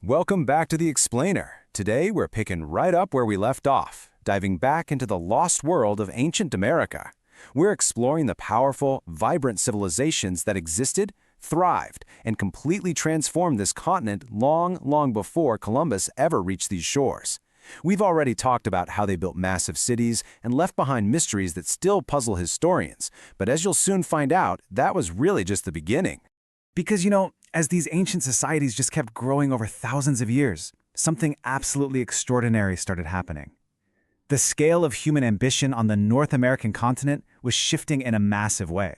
Welcome back to The Explainer. Today, we're picking right up where we left off, diving back into the lost world of ancient America. We're exploring the powerful, vibrant civilizations that existed, thrived, and completely transformed this continent long before Columbus ever reached these shores. We've already talked about how they built massive cities and left behind mysteries that still puzzle historians, but as you'll soon find out, that was really just the beginning. Because, as these ancient societies just kept growing over thousands of years, something absolutely extraordinary started happening. The scale of human ambition on the North American continent was shifting in a massive way.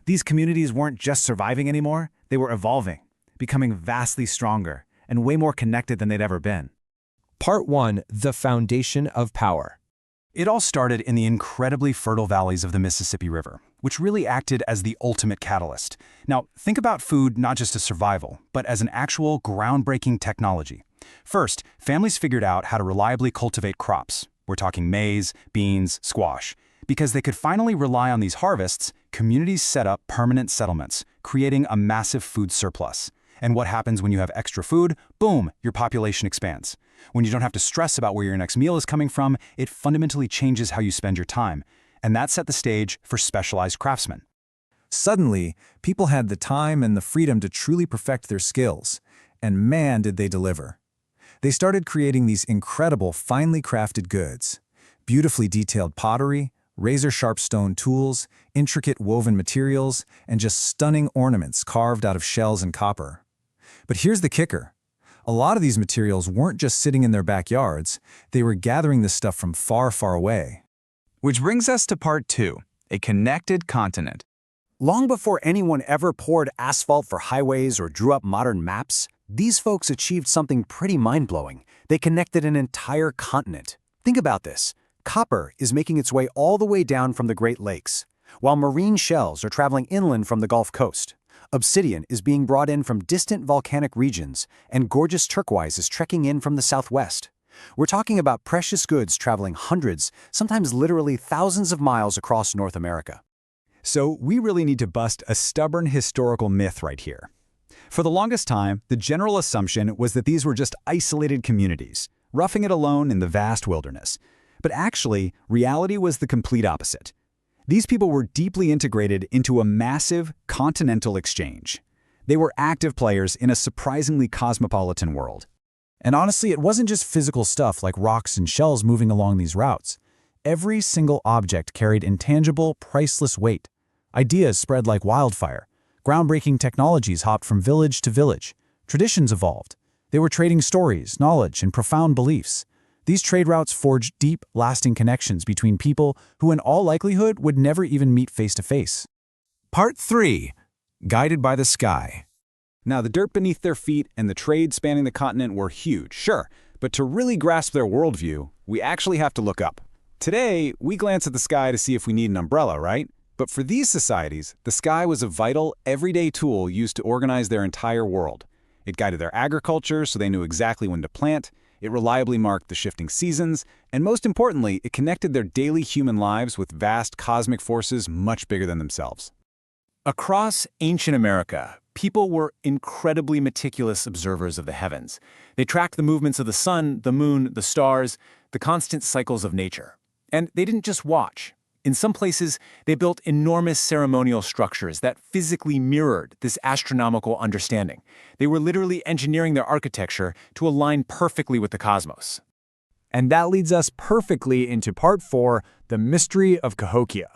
These communities weren't just surviving anymore, they were evolving, becoming vastly stronger and way more connected than they'd ever been. Part 1. The Foundation of Power. It all started in the incredibly fertile valleys of the Mississippi River, which really acted as the ultimate catalyst. Now, think about food not just as survival, but as an actual groundbreaking technology. First, families figured out how to reliably cultivate crops. We're talking maize, beans, squash. Because they could finally rely on these harvests, communities set up permanent settlements, creating a massive food surplus. And what happens when you have extra food? Boom, your population expands. When you don't have to stress about where your next meal is coming from, it fundamentally changes how you spend your time. And that set the stage for specialized craftsmen. Suddenly, people had the time and the freedom to truly perfect their skills. And man, did they deliver. They started creating these incredible, finely crafted goods. Beautifully detailed pottery, razor-sharp stone tools, intricate woven materials, and just stunning ornaments carved out of shells and copper. But here's the kicker. A lot of these materials weren't just sitting in their backyards, they were gathering this stuff from far away. Which brings us to part 2, a connected continent. Long before anyone ever poured asphalt for highways or drew up modern maps, these folks achieved something pretty mind-blowing. They connected an entire continent. Think about this. Copper is making its way all the way down from the Great Lakes, while marine shells are traveling inland from the Gulf Coast. Obsidian is being brought in from distant volcanic regions, and gorgeous turquoise is trekking in from the southwest. We're talking about precious goods traveling hundreds, sometimes literally thousands of miles across North America. So we really need to bust a stubborn historical myth right here. For the longest time, the general assumption was that these were just isolated communities, roughing it alone in the vast wilderness. But actually, reality was the complete opposite. These people were deeply integrated into a massive continental exchange. They were active players in a surprisingly cosmopolitan world. And honestly, it wasn't just physical stuff like rocks and shells moving along these routes. Every single object carried intangible, priceless weight. Ideas spread like wildfire. Groundbreaking technologies hopped from village to village. Traditions evolved. They were trading stories, knowledge, and profound beliefs. These trade routes forged deep, lasting connections between people who in all likelihood would never even meet face to face. Part 3. Guided by the Sky. Now, the dirt beneath their feet and the trade spanning the continent were huge, sure, but to really grasp their worldview, we actually have to look up. Today, we glance at the sky to see if we need an umbrella, right? But for these societies, the sky was a vital, everyday tool used to organize their entire world. It guided their agriculture so they knew exactly when to plant, it reliably marked the shifting seasons, and most importantly, it connected their daily human lives with vast cosmic forces much bigger than themselves. Across ancient America, people were incredibly meticulous observers of the heavens. They tracked the movements of the sun, the moon, the stars, the constant cycles of nature. And they didn't just watch. In some places, they built enormous ceremonial structures that physically mirrored this astronomical understanding. They were literally engineering their architecture to align perfectly with the cosmos. And that leads us perfectly into part 4, the mystery of Cahokia.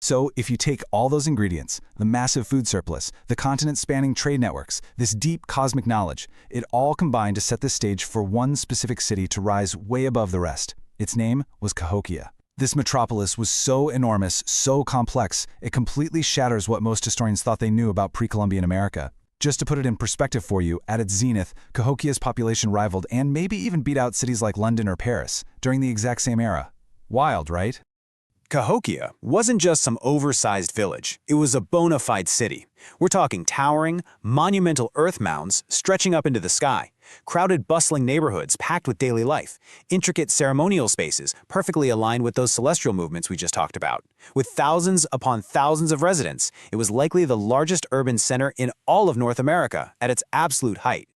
So if you take all those ingredients, the massive food surplus, the continent-spanning trade networks, this deep cosmic knowledge, it all combined to set the stage for one specific city to rise way above the rest. Its name was Cahokia. This metropolis was so enormous, so complex, it completely shatters what most historians thought they knew about pre-Columbian America. Just to put it in perspective for you, at its zenith, Cahokia's population rivaled and maybe even beat out cities like London or Paris during the exact same era. Wild, right? Cahokia wasn't just some oversized village, it was a bona fide city. We're talking towering, monumental earth mounds stretching up into the sky, crowded bustling neighborhoods packed with daily life, intricate ceremonial spaces perfectly aligned with those celestial movements we just talked about. With thousands upon thousands of residents, it was likely the largest urban center in all of North America at its absolute height.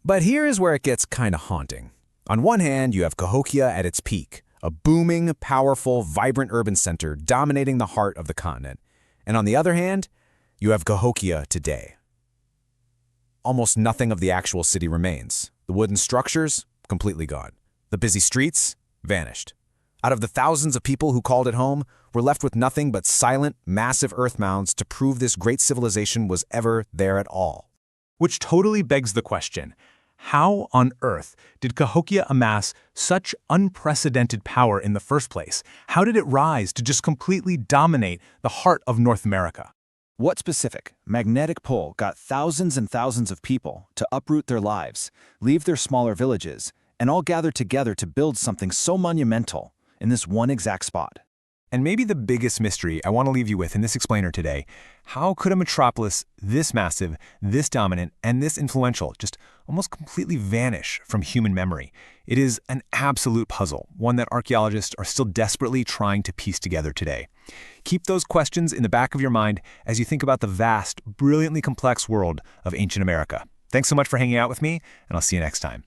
But here is where it gets kind of haunting. On one hand, you have Cahokia at its peak, a booming, powerful, vibrant urban center dominating the heart of the continent. And on the other hand, you have Cahokia today. Almost nothing of the actual city remains. The wooden structures, completely gone. The busy streets, vanished. Out of the thousands of people who called it home, we're left with nothing but silent, massive earth mounds to prove this great civilization was ever there at all. Which totally begs the question, how on earth did Cahokia amass such unprecedented power in the first place? How did it rise to just completely dominate the heart of North America? What specific, magnetic pull got thousands and thousands of people to uproot their lives, leave their smaller villages, and all gather together to build something so monumental in this one exact spot? And maybe the biggest mystery I want to leave you with in this explainer today, how could a metropolis this massive, this dominant, and this influential just almost completely vanish from human memory? It is an absolute puzzle, one that archaeologists are still desperately trying to piece together today. Keep those questions in the back of your mind as you think about the vast, brilliantly complex world of ancient America. Thanks so much for hanging out with me, and I'll see you next time.